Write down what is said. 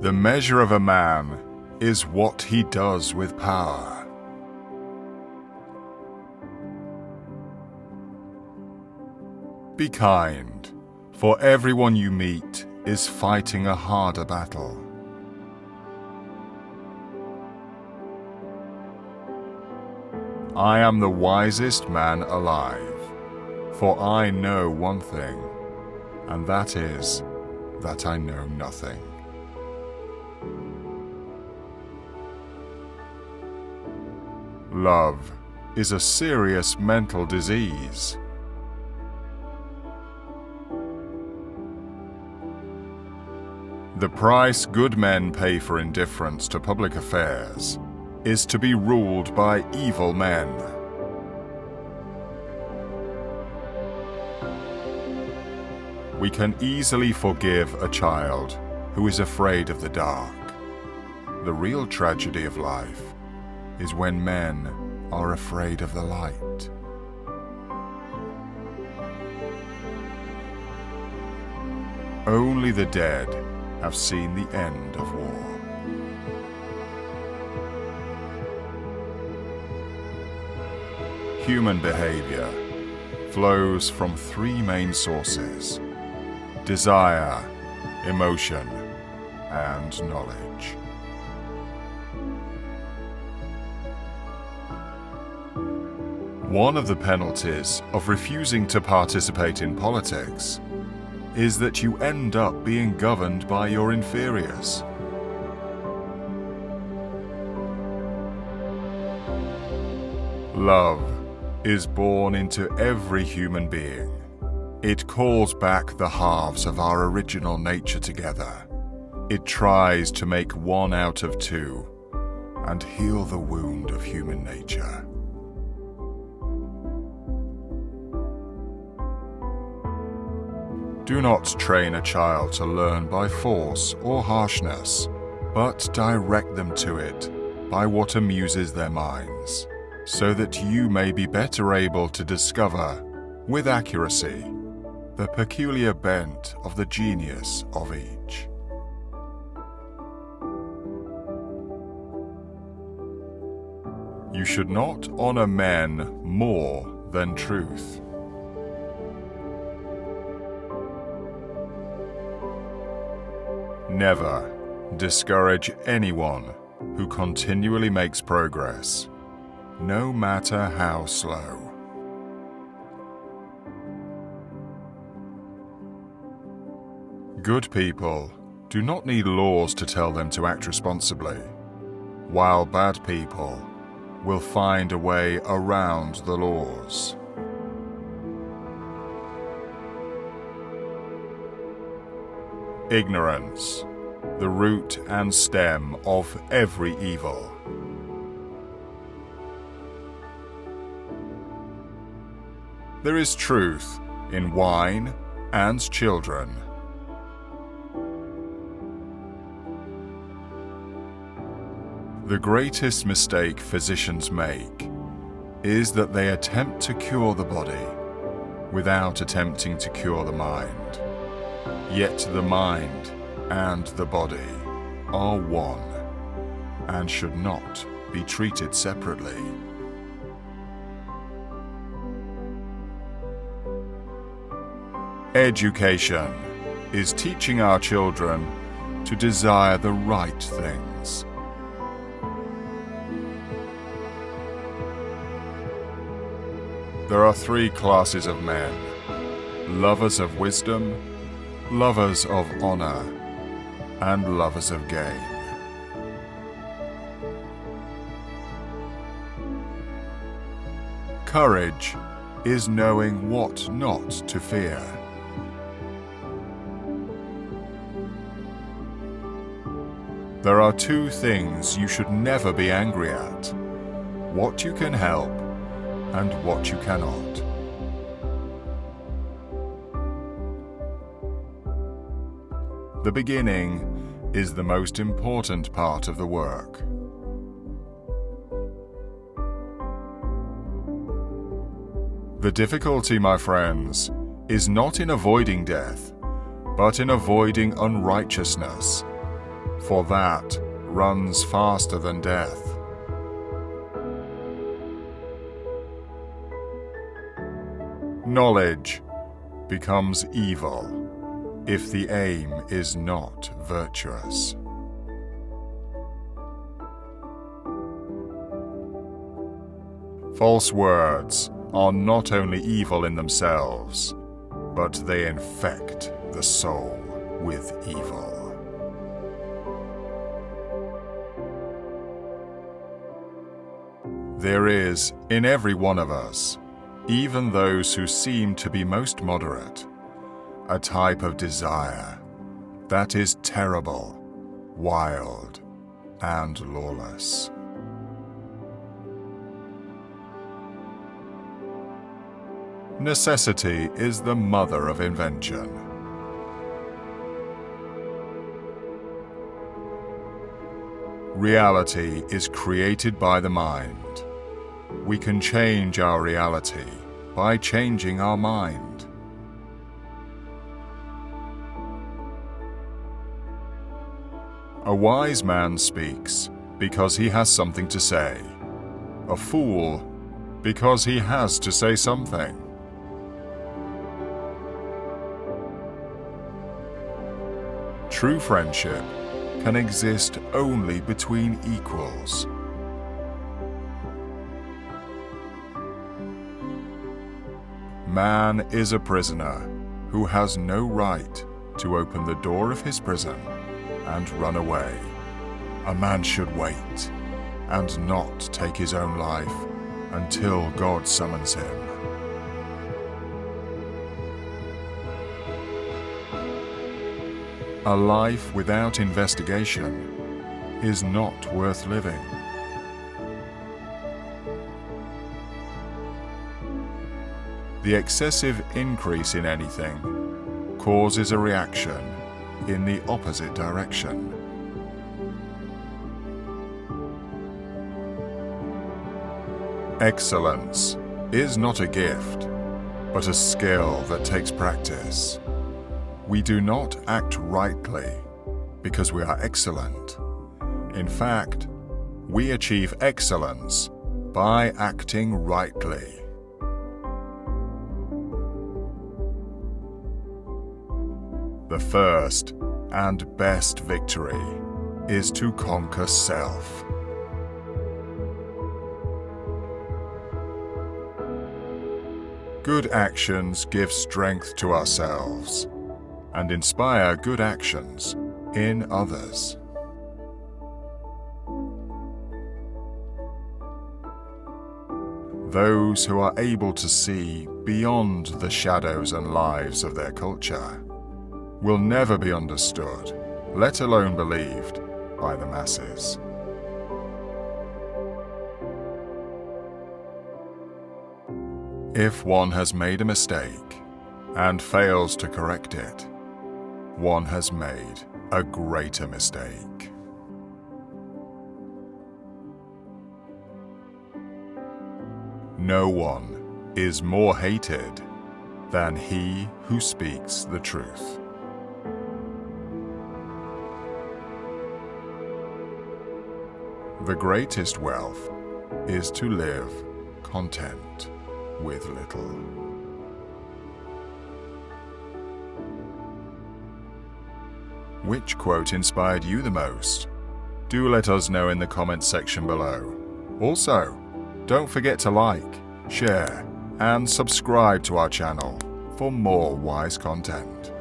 The measure of a man is what he does with power. Be kind, for everyone you meet is fighting a harder battle. I am the wisest man alive, for I know one thing, and that is that I know nothing. Love is a serious mental disease. The price good men pay for indifference to public affairs is to be ruled by evil men. We can easily forgive a child who is afraid of the dark. The real tragedy of life is when men are afraid of the light. Only the dead have seen the end of war. Human behaviour flows from three main sources: desire, emotion, and knowledge. One of the penalties of refusing to participate in politics is that you end up being governed by your inferiors. Love is born into every human being. It calls back the halves of our original nature together. It tries to make one out of two and heal the wound of human nature. Do not train a child to learn by force or harshness, but direct them to it by what amuses their minds, so that you may be better able to discover, with accuracy, the peculiar bent of the genius of each. You should not honor men more than truth. Never discourage anyone who continually makes progress, no matter how slow. Good people do not need laws to tell them to act responsibly, while bad people will find a way around the laws. Ignorance, the root and stem of every evil. There is truth in wine and children. The greatest mistake physicians make is that they attempt to cure the body without attempting to cure the mind. Yet the mind and the body are one and should not be treated separately. Education is teaching our children to desire the right things. There are three classes of men: lovers of wisdom, lovers of honor, and lovers of gain. Courage is knowing what not to fear. There are two things you should never be angry at: what you can help and what you cannot. The beginning is the most important part of the work. The difficulty, my friends, is not in avoiding death, but in avoiding unrighteousness. for that runs faster than death. Knowledge becomes evil if the aim is not virtuous. False words are not only evil in themselves, but they infect the soul with evil. There is, in every one of us, even those who seem to be most moderate, a type of desire that is terrible, wild, and lawless. Necessity is the mother of invention. Reality is created by the mind. We can change our reality by changing our mind. A wise man speaks because he has something to say. A fool because he has to say something. True friendship can exist only between equals. Man is a prisoner who has no right to open the door of his prison and run away. A man should wait and not take his own life until God summons him. A life without investigation is not worth living. The excessive increase in anything causes a reaction in the opposite direction. Excellence is not a gift, but a skill that takes practice. We do not act rightly because we are excellent. In fact, we achieve excellence by acting rightly. The first and best victory is to conquer self. Good actions give strength to ourselves and inspire good actions in others. Those who are able to see beyond the shadows and lives of their culture will never be understood, let alone believed, by the masses. If one has made a mistake and fails to correct it, one has made a greater mistake. No one is more hated than he who speaks the truth. The greatest wealth is to live content with little. Which quote inspired you the most? Do let us know in the comments section below. Also, don't forget to like, share, and subscribe to our channel for more wise content.